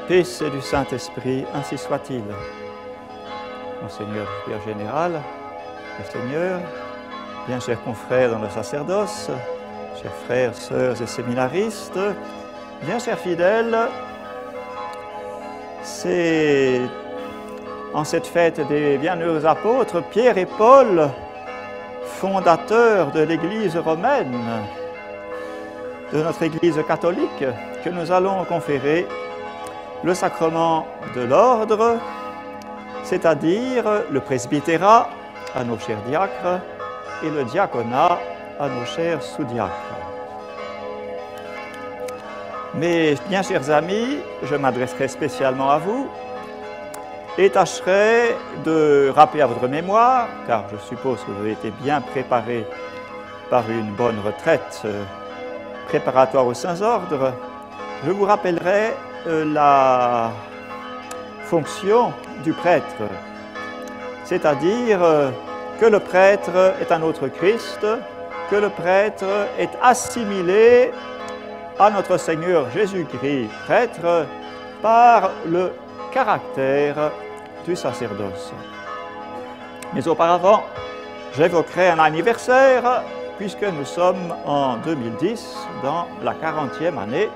Fils et du Saint-Esprit, ainsi soit-il. Monseigneur Père Général, le Seigneur, bien chers confrères dans le sacerdoce, chers frères, sœurs et séminaristes, bien chers fidèles, c'est en cette fête des bienheureux apôtres, Pierre et Paul, fondateurs de l'Église romaine, de notre Église catholique, que nous allons conférer le sacrement de l'ordre, c'est-à-dire le presbytérat à nos chers diacres et le diaconat à nos chers sous-diacres. Mes bien chers amis, je m'adresserai spécialement à vous et tâcherai de rappeler à votre mémoire, car je suppose que vous avez été bien préparés par une bonne retraite préparatoire aux saints ordres, je vous rappellerai la fonction du prêtre, c'est-à-dire que le prêtre est un autre Christ, que le prêtre est assimilé à notre Seigneur Jésus-Christ, prêtre, par le caractère du sacerdoce. Mais auparavant, j'évoquerai un anniversaire, puisque nous sommes en 2010, dans la 40e année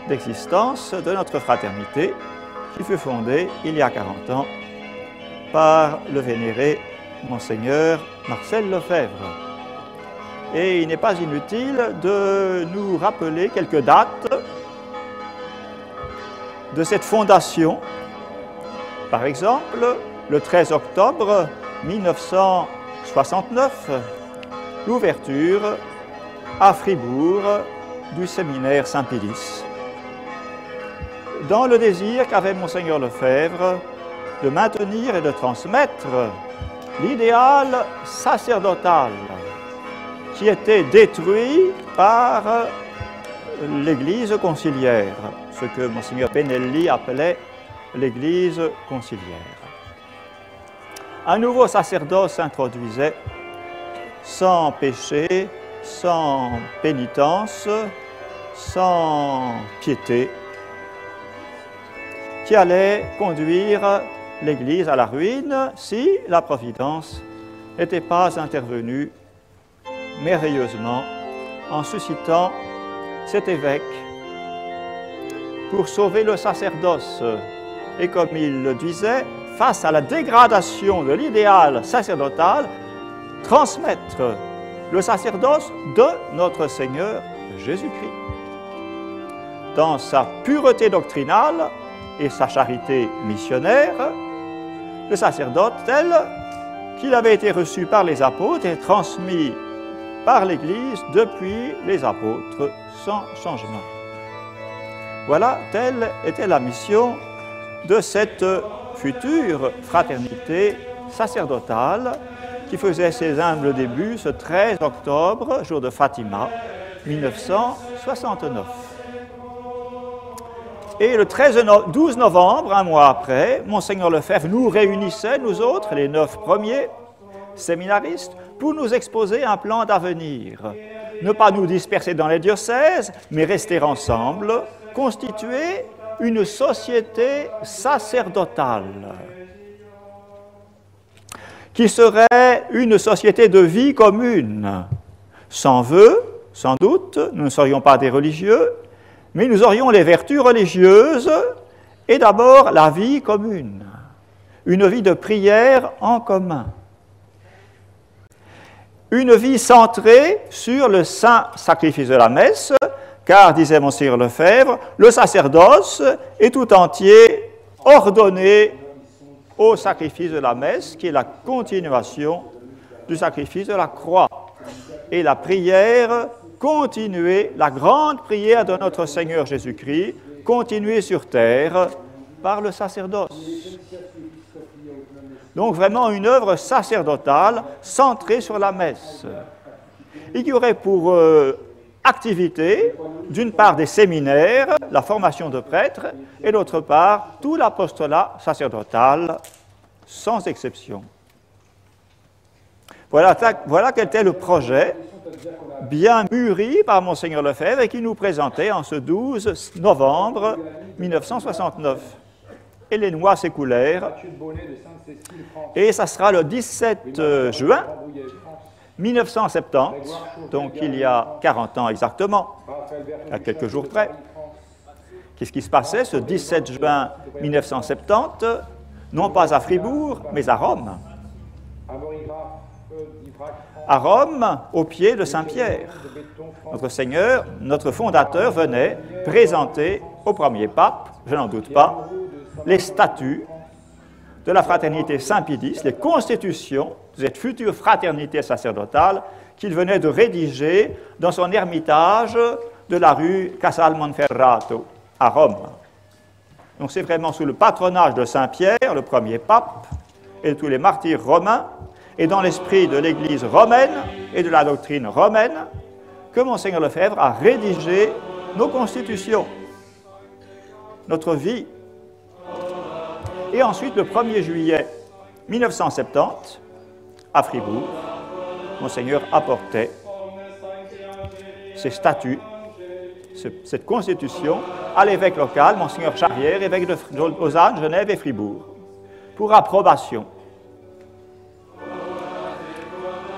d'existence de notre fraternité, qui fut fondée il y a 40 ans par le vénéré Monseigneur Marcel Lefebvre. Et il n'est pas inutile de nous rappeler quelques dates de cette fondation. Par exemple, le 13 octobre 1969, l'ouverture à Fribourg du séminaire Saint-Pédis, dans le désir qu'avait Monseigneur Lefebvre de maintenir et de transmettre l'idéal sacerdotal qui était détruit par l'Église conciliaire, ce que Monseigneur Benelli appelait l'Église conciliaire. Un nouveau sacerdoce s'introduisait sans péché, sans pénitence, sans piété, qui allait conduire l'Église à la ruine si la Providence n'était pas intervenue merveilleusement en suscitant cet évêque pour sauver le sacerdoce. Et comme il le disait, face à la dégradation de l'idéal sacerdotal, transmettre le sacerdoce de notre Seigneur Jésus-Christ. Dans sa pureté doctrinale et sa charité missionnaire, le sacerdoce tel qu'il avait été reçu par les apôtres et transmis par l'Église depuis les apôtres sans changement. Voilà, telle était la mission de cette future fraternité sacerdotale qui faisait ses humbles débuts ce 13 octobre, jour de Fatima, 1969. Et le 12 novembre, un mois après, Monseigneur Lefebvre nous réunissait, nous autres, les 9 premiers séminaristes, pour nous exposer un plan d'avenir. Ne pas nous disperser dans les diocèses, mais rester ensemble, constituer une société sacerdotale, qui serait une société de vie commune, sans vœux, sans doute, nous ne serions pas des religieux, mais nous aurions les vertus religieuses et d'abord la vie commune, une vie de prière en commun, une vie centrée sur le saint sacrifice de la messe, car, disait Monseigneur Lefebvre, le sacerdoce est tout entier ordonné au sacrifice de la messe, qui est la continuation du sacrifice de la croix, et la prière continuer, la grande prière de notre Seigneur Jésus-Christ, continuée sur terre par le sacerdoce. Donc vraiment une œuvre sacerdotale centrée sur la messe, et qui aurait pour activité, d'une part des séminaires, la formation de prêtres, et d'autre part tout l'apostolat sacerdotal, sans exception. Voilà quel était le projet bien mûri par Monseigneur Lefebvre et qui nous présentait en ce 12 novembre 1969. Et les noix s'écoulèrent. Et ça sera le 17 juin 1970, donc il y a 40 ans exactement, à quelques jours près. Qu'est-ce qui se passait ce 17 juin 1970, non pas à Fribourg, mais à Rome. À Rome, au pied de Saint-Pierre. Notre Seigneur, notre fondateur, venait présenter au premier pape, je n'en doute pas, les statuts de la fraternité Saint-Pédis, les constitutions de cette future fraternité sacerdotale qu'il venait de rédiger dans son ermitage de la rue Casal Monferrato, à Rome. Donc c'est vraiment sous le patronage de Saint-Pierre, le premier pape, et de tous les martyrs romains, et dans l'esprit de l'Église romaine et de la doctrine romaine, que Monseigneur Lefebvre a rédigé nos constitutions, notre vie. Et ensuite, le 1er juillet 1970, à Fribourg, Monseigneur apportait ces statuts, cette constitution, à l'évêque local, Monseigneur Charrière, évêque de Lausanne, Genève et Fribourg, pour approbation.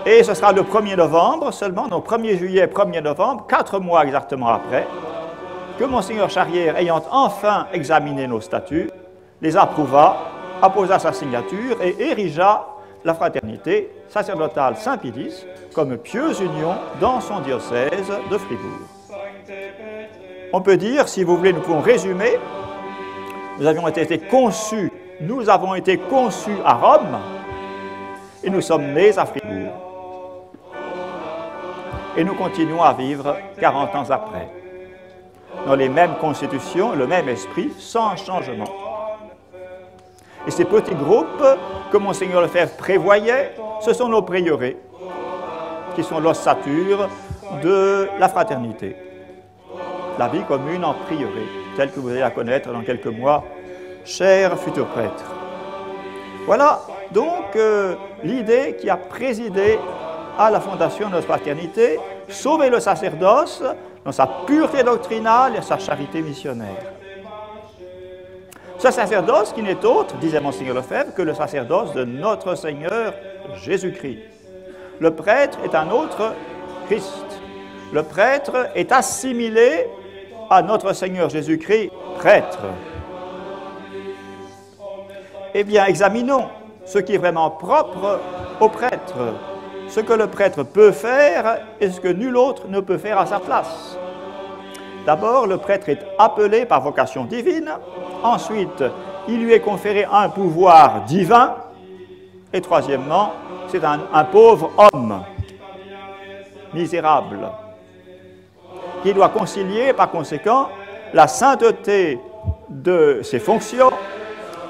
Et ce sera le 1er novembre seulement, donc 1er juillet, 1er novembre, 4 mois exactement après, que Monseigneur Charrière, ayant enfin examiné nos statuts, les approuva, apposa sa signature et érigea la fraternité sacerdotale Saint-Pédis comme pieuse union dans son diocèse de Fribourg. On peut dire, si vous voulez, nous pouvons résumer, nous avons été conçus à Rome et nous sommes nés à Fribourg. Et nous continuons à vivre 40 ans après, dans les mêmes constitutions, le même esprit, sans changement. Et ces petits groupes que Monseigneur Lefebvre prévoyait, ce sont nos prieurés, qui sont l'ossature de la fraternité. La vie commune en prieuré, telle que vous allez la connaître dans quelques mois, chers futurs prêtres. Voilà donc l'idée qui a présidé à la fondation de notre fraternité, sauver le sacerdoce dans sa pureté doctrinale et sa charité missionnaire. Ce sacerdoce qui n'est autre, disait Monseigneur Lefebvre, que le sacerdoce de notre Seigneur Jésus-Christ. Le prêtre est un autre Christ. Le prêtre est assimilé à notre Seigneur Jésus-Christ, prêtre. Eh bien, examinons ce qui est vraiment propre au prêtre, ce que le prêtre peut faire et ce que nul autre ne peut faire à sa place. D'abord, le prêtre est appelé par vocation divine. Ensuite, il lui est conféré un pouvoir divin. Et troisièmement, c'est un pauvre homme, misérable, qui doit concilier par conséquent la sainteté de ses fonctions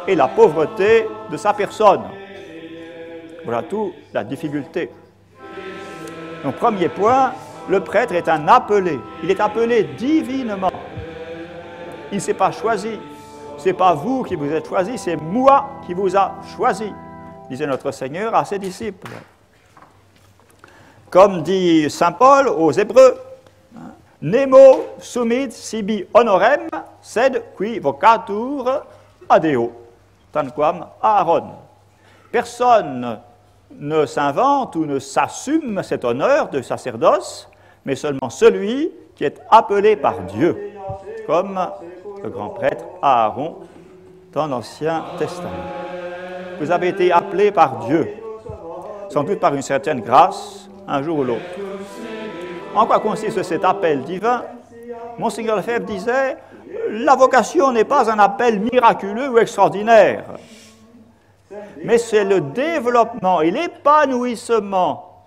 et la pauvreté de sa personne. Voilà tout la difficulté. Donc, premier point, le prêtre est un appelé. Il est appelé divinement. Il ne s'est pas choisi. Ce n'est pas vous qui vous êtes choisi, c'est moi qui vous a choisi, disait notre Seigneur à ses disciples. Comme dit saint Paul aux Hébreux, Nemo sumit sibi honorem, sed qui vocatur ad Deo, tanquam Aaron. Personne ne s'invente ou ne s'assume cet honneur de sacerdoce, mais seulement celui qui est appelé par Dieu, comme le grand prêtre Aaron dans l'Ancien Testament. Vous avez été appelé par Dieu, sans doute par une certaine grâce, un jour ou l'autre. En quoi consiste cet appel divin? Monseigneur Lefebvre disait, la vocation n'est pas un appel miraculeux ou extraordinaire, mais c'est le développement et l'épanouissement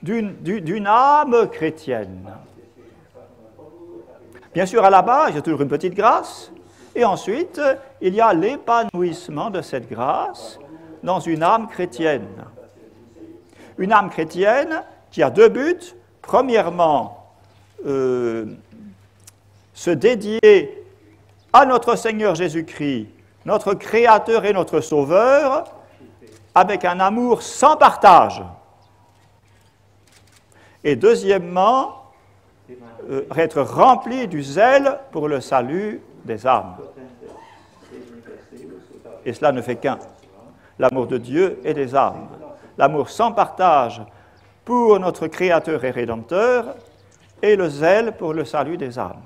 d'une âme chrétienne. Bien sûr, à la base, il y a toujours une petite grâce, et ensuite, il y a l'épanouissement de cette grâce dans une âme chrétienne. Une âme chrétienne qui a deux buts. Premièrement, se dédier à notre Seigneur Jésus-Christ, notre Créateur et notre Sauveur, avec un amour sans partage. Et deuxièmement, être rempli du zèle pour le salut des âmes. Et cela ne fait qu'un, l'amour de Dieu et des âmes. L'amour sans partage pour notre Créateur et Rédempteur et le zèle pour le salut des âmes.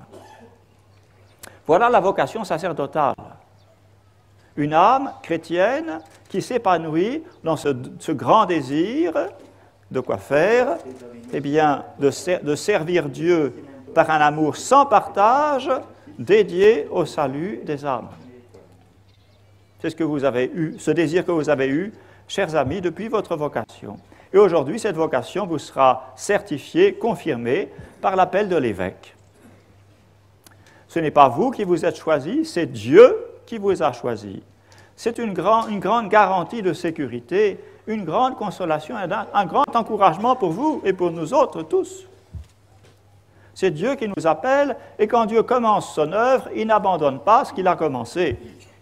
Voilà la vocation sacerdotale. Une âme chrétienne qui s'épanouit dans ce grand désir de quoi faire? Eh bien, de servir Dieu par un amour sans partage dédié au salut des âmes. C'est ce que vous avez eu, ce désir que vous avez eu, chers amis, depuis votre vocation. Et aujourd'hui, cette vocation vous sera certifiée, confirmée par l'appel de l'évêque. Ce n'est pas vous qui vous êtes choisi, c'est Dieu qui vous a choisi. C'est une grande garantie de sécurité, une grande consolation et un grand encouragement pour vous et pour nous autres tous. C'est Dieu qui nous appelle et quand Dieu commence son œuvre, il n'abandonne pas ce qu'il a commencé.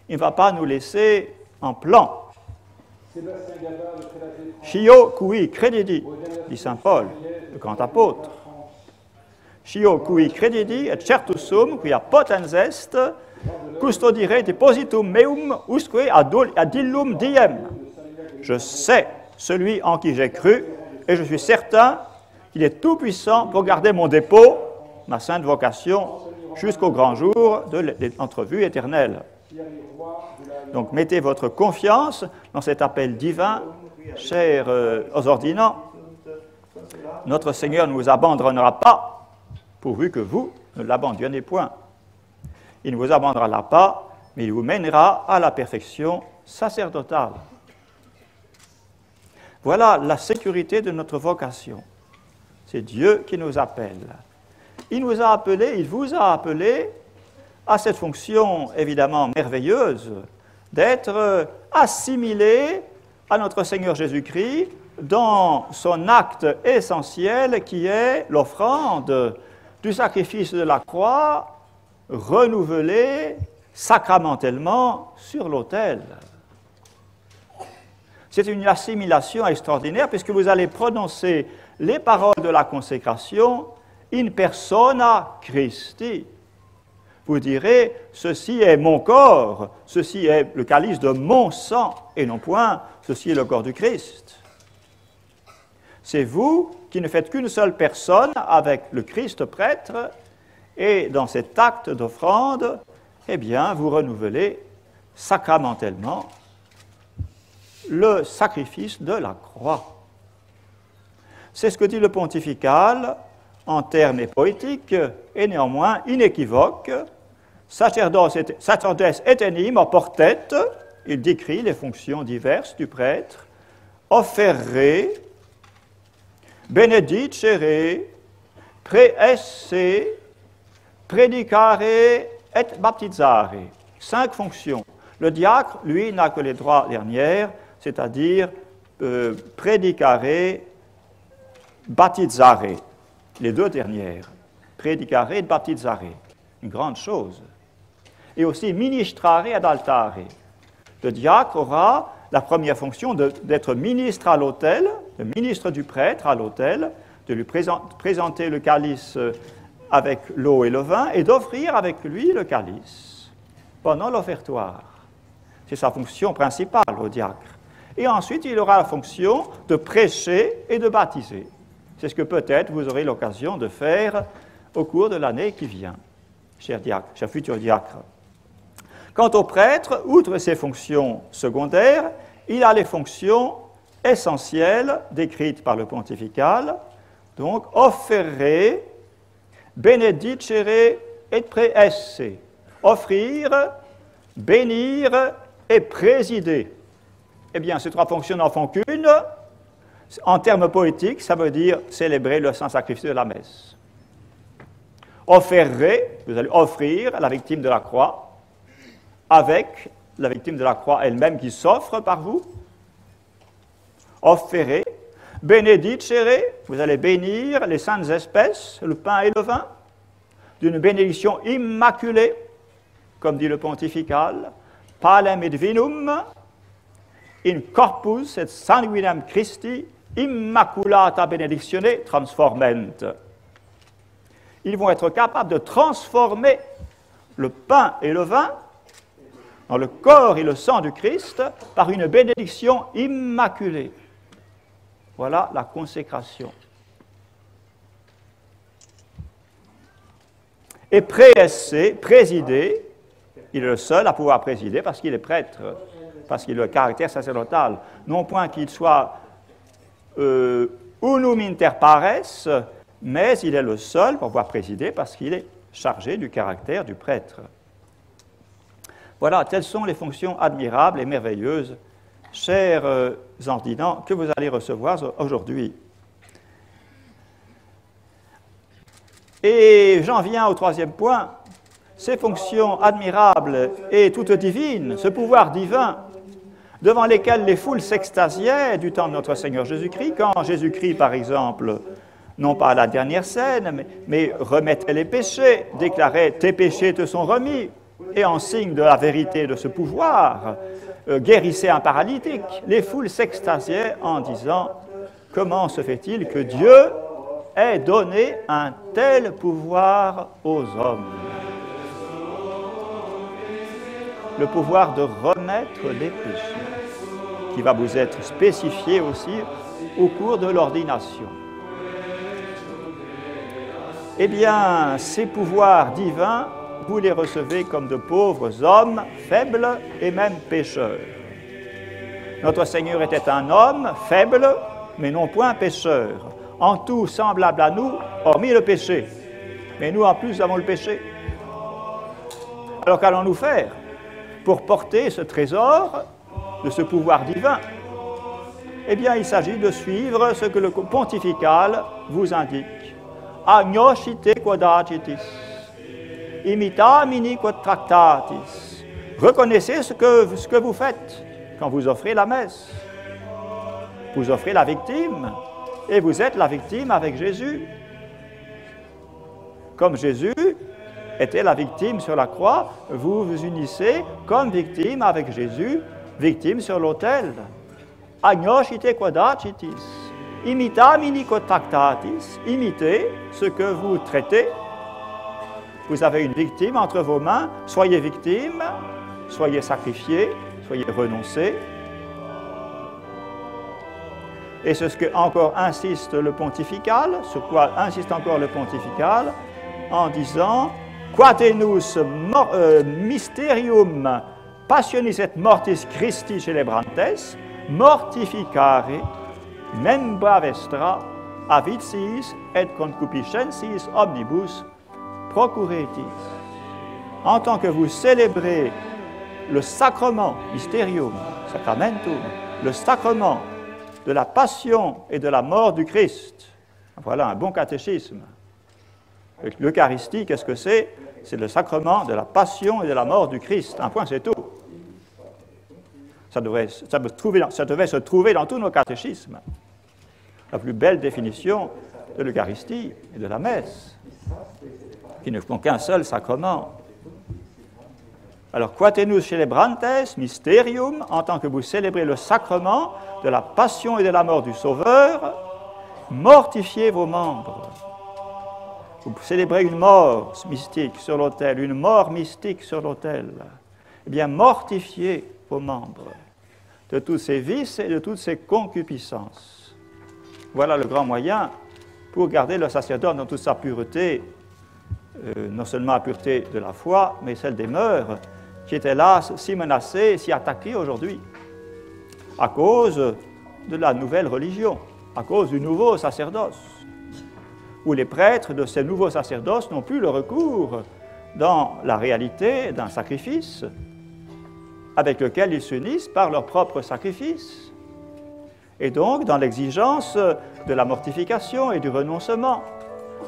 Il ne va pas nous laisser en plan. Chio cui credidi, dit saint Paul, le grand apôtre. Chio cui credidi et certus sum quia potens est custodire depositum meum usque ad illum diem. Je sais celui en qui j'ai cru et je suis certain qu'il est tout-puissant pour garder mon dépôt, ma sainte vocation, jusqu'au grand jour de l'entrevue éternelle. Donc mettez votre confiance dans cet appel divin, chers aux ordinants. Notre Seigneur ne vous abandonnera pas, pourvu que vous ne l'abandonnez point. Il ne vous abandonnera pas, mais il vous mènera à la perfection sacerdotale. Voilà la sécurité de notre vocation. C'est Dieu qui nous appelle. Il nous a appelés, il vous a appelés à cette fonction évidemment merveilleuse d'être assimilés à notre Seigneur Jésus-Christ dans son acte essentiel qui est l'offrande du sacrifice de la croix renouvelé sacramentellement sur l'autel. C'est une assimilation extraordinaire puisque vous allez prononcer les paroles de la consécration in persona Christi. Vous direz, ceci est mon corps, ceci est le calice de mon sang, et non point, ceci est le corps du Christ. C'est vous qui ne faites qu'une seule personne avec le Christ prêtre, et dans cet acte d'offrande, eh bien, vous renouvelez sacramentellement le sacrifice de la croix. C'est ce que dit le pontifical en termes poétiques et néanmoins inéquivoques. Sacerdotes etenim oportet, il décrit les fonctions diverses du prêtre, offerre, benedicere, praesse, predicare et baptizare. 5 fonctions. Le diacre, lui, n'a que les 3 dernières, c'est-à-dire predicare, baptizare. Les 2 dernières. Predicare et baptizare. Une grande chose. Et aussi ministrare ad altare. Le diacre aura la première fonction d'être ministre à l'autel, le ministre du prêtre à l'autel, de lui présenter le calice avec l'eau et le vin et d'offrir avec lui le calice pendant l'offertoire. C'est sa fonction principale au diacre. Et ensuite, il aura la fonction de prêcher et de baptiser. C'est ce que peut-être vous aurez l'occasion de faire au cours de l'année qui vient, cher futur diacre. Quant au prêtre, outre ses fonctions secondaires, il a les fonctions essentielles décrites par le pontifical, donc offerre, benedicere et praesse, offrir, bénir et présider. Eh bien, ces 3 fonctions n'en font qu'une. En termes poétiques, ça veut dire célébrer le saint sacrifice de la messe. Offerre, vous allez offrir la victime de la croix, avec la victime de la croix elle-même qui s'offre par vous. Offerre, benedicere, vous allez bénir les saintes espèces, le pain et le vin, d'une bénédiction immaculée, comme dit le pontifical, palem et vinum, in corpus et sanguinem Christi immaculata benedictione transforment. Ils vont être capables de transformer le pain et le vin dans le corps et le sang du Christ par une bénédiction immaculée. Voilà la consécration. Et présider, il est le seul à pouvoir présider parce qu'il est prêtre, parce qu'il a le caractère sacerdotal. Non point qu'il soit unum inter pares, mais il est le seul pour pouvoir présider parce qu'il est chargé du caractère du prêtre. Voilà, telles sont les fonctions admirables et merveilleuses, chers ordinants, que vous allez recevoir aujourd'hui. Et j'en viens au troisième point, ces fonctions admirables et toutes divines, ce pouvoir divin, devant lesquels les foules s'extasiaient du temps de notre Seigneur Jésus-Christ, quand Jésus-Christ, par exemple, non pas à la dernière scène, mais remettait les péchés, déclarait « tes péchés te sont remis », et en signe de la vérité de ce pouvoir, guérissait un paralytique. Les foules s'extasiaient en disant « Comment se fait-il que Dieu ait donné un tel pouvoir aux hommes ?» Le pouvoir de remettre les péchés, qui va vous être spécifié aussi au cours de l'ordination. Eh bien, ces pouvoirs divins, vous les recevez comme de pauvres hommes, faibles et même pécheurs. Notre Seigneur était un homme faible, mais non point pécheur, en tout semblable à nous, hormis le péché. Mais nous, en plus, avons le péché. Alors qu'allons-nous faire pour porter ce trésor de ce pouvoir divin? Eh bien, il s'agit de suivre ce que le pontifical vous indique. Agnoscite quod agitis, imitamini quod tractatis. Reconnaissez ce que vous faites quand vous offrez la messe. Vous offrez la victime, et vous êtes la victime avec Jésus. Comme Jésus était la victime sur la croix, vous vous unissez comme victime avec Jésus, victime sur l'autel. Agnoscite quod agitis, imitamini quod tractatis. Imitez ce que vous traitez. Vous avez une victime entre vos mains, soyez victime, soyez sacrifié, soyez renoncé. Et c'est ce que encore insiste le pontifical, sur quoi insiste encore le pontifical, en disant « Quatenus mysterium passionis et mortis Christi celebrantes, mortificare membra vestra avicis et concupiscensis omnibus procuretis. » En tant que vous célébrez le sacrement, mysterium, sacramentum, le sacrement de la passion et de la mort du Christ. Voilà un bon catéchisme. L'Eucharistie, qu'est-ce que c'est? C'est le sacrement de la passion et de la mort du Christ. Un point, c'est tout. Ça devait se trouver dans tous nos catéchismes. La plus belle définition de l'Eucharistie et de la messe, qui ne font qu'un seul sacrement. Alors, quatenus celebrantes mysterium, en tant que vous célébrez le sacrement de la passion et de la mort du Sauveur, mortifiez vos membres. Vous célébrez une mort mystique sur l'autel, une mort mystique sur l'autel. Eh bien, mortifiez vos membres de tous ces vices et de toutes ces concupiscences. Voilà le grand moyen pour garder le sacerdoce dans toute sa pureté, non seulement la pureté de la foi, mais celle des mœurs, qui est hélas si menacée, si attaquée aujourd'hui, à cause de la nouvelle religion, à cause du nouveau sacerdoce, où les prêtres de ces nouveaux sacerdoces n'ont plus le recours dans la réalité d'un sacrifice avec lequel ils s'unissent par leur propre sacrifice, et donc dans l'exigence de la mortification et du renoncement.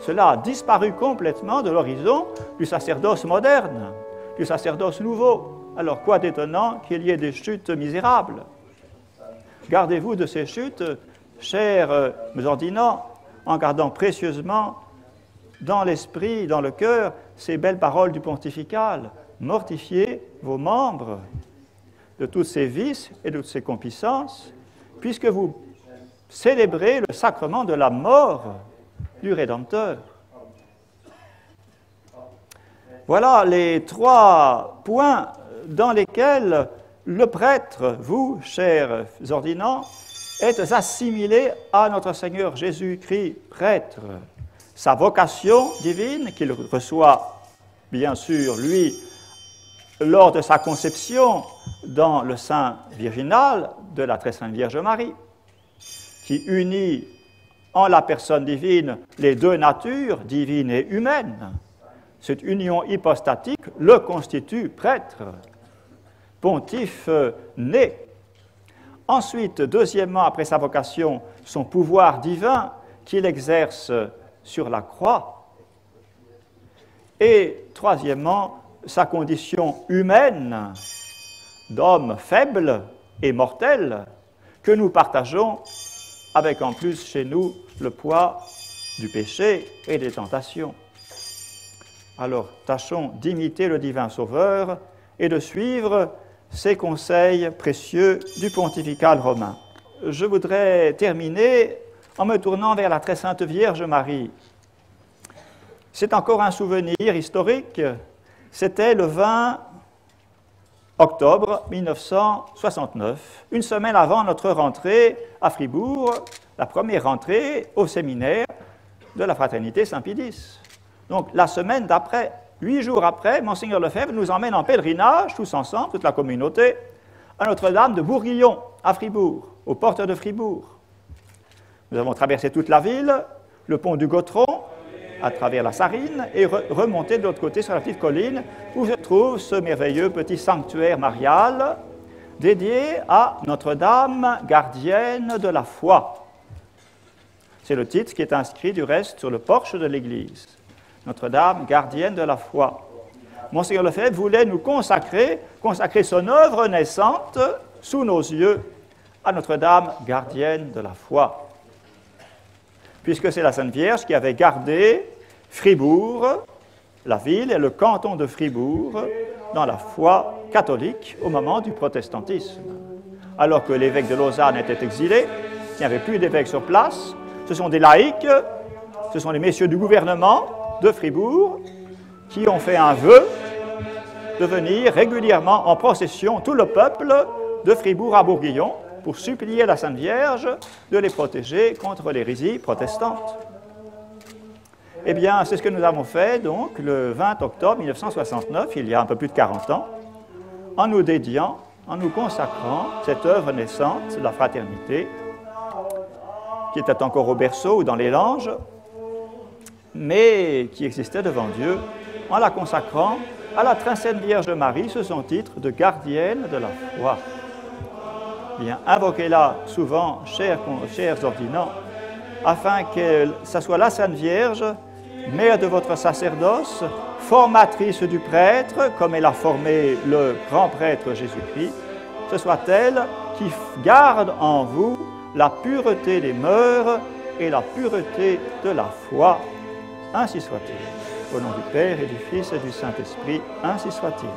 Cela a disparu complètement de l'horizon du sacerdoce moderne, du sacerdoce nouveau. Alors quoi d'étonnant qu'il y ait des chutes misérables? Gardez-vous de ces chutes, chers ordinants, en gardant précieusement dans l'esprit, dans le cœur, ces belles paroles du pontifical. Mortifiez vos membres de tous ces vices et de toutes ces concupiscences, puisque vous célébrer le sacrement de la mort du Rédempteur. Voilà les 3 points dans lesquels le prêtre, vous, chers ordinants, êtes assimilés à notre Seigneur Jésus-Christ, prêtre. Sa vocation divine, qu'il reçoit, bien sûr, lui, lors de sa conception dans le sein virginal de la très sainte Vierge Marie, qui unit en la personne divine les 2 natures, divine et humaine. Cette union hypostatique le constitue prêtre, pontife né. Ensuite, deuxièmement, après sa vocation, son pouvoir divin qu'il exerce sur la croix. Et troisièmement, sa condition humaine d'homme faible et mortel que nous partageons avec en plus chez nous le poids du péché et des tentations. Alors, tâchons d'imiter le divin Sauveur et de suivre ses conseils précieux du pontifical romain. Je voudrais terminer en me tournant vers la très sainte Vierge Marie. C'est encore un souvenir historique. C'était le 20 octobre 1969, une semaine avant notre rentrée à Fribourg, la première rentrée au séminaire de la Fraternité Saint-Pédis. Donc la semaine d'après, 8 jours après, Monseigneur Lefebvre nous emmène en pèlerinage, tous ensemble, toute la communauté, à Notre-Dame de Bourguillon, à Fribourg, aux portes de Fribourg. Nous avons traversé toute la ville, le pont du Gautron, à travers la Sarine, et remonté de l'autre côté sur la petite colline, où se trouve ce merveilleux petit sanctuaire marial, dédié à Notre-Dame, gardienne de la foi. C'est le titre qui est inscrit du reste sur le porche de l'église. Notre-Dame, gardienne de la foi. Monseigneur Lefebvre voulait nous consacrer son œuvre naissante sous nos yeux à Notre-Dame, gardienne de la foi. Puisque c'est la Sainte Vierge qui avait gardé Fribourg, la ville et le canton de Fribourg, dans la foi catholique au moment du protestantisme. Alors que l'évêque de Lausanne était exilé, il n'y avait plus d'évêque sur place, ce sont des laïcs, ce sont les messieurs du gouvernement de Fribourg qui ont fait un vœu de venir régulièrement en procession, tout le peuple de Fribourg à Bourguillon, pour supplier la Sainte Vierge de les protéger contre l'hérésie protestante. Eh bien, c'est ce que nous avons fait, donc, le 20 octobre 1969, il y a un peu plus de 40 ans, en nous dédiant, en nous consacrant cette œuvre naissante de la fraternité, qui était encore au berceau ou dans les langes, mais qui existait devant Dieu, en la consacrant à la très sainte Vierge Marie sous son titre de gardienne de la foi. Bien, invoquez-la souvent, chers ordinants, afin que ce soit la Sainte Vierge, mère de votre sacerdoce, formatrice du prêtre, comme elle a formé le grand prêtre Jésus-Christ, ce soit elle qui garde en vous la pureté des mœurs et la pureté de la foi. Ainsi soit-il. Au nom du Père et du Fils et du Saint-Esprit, ainsi soit-il.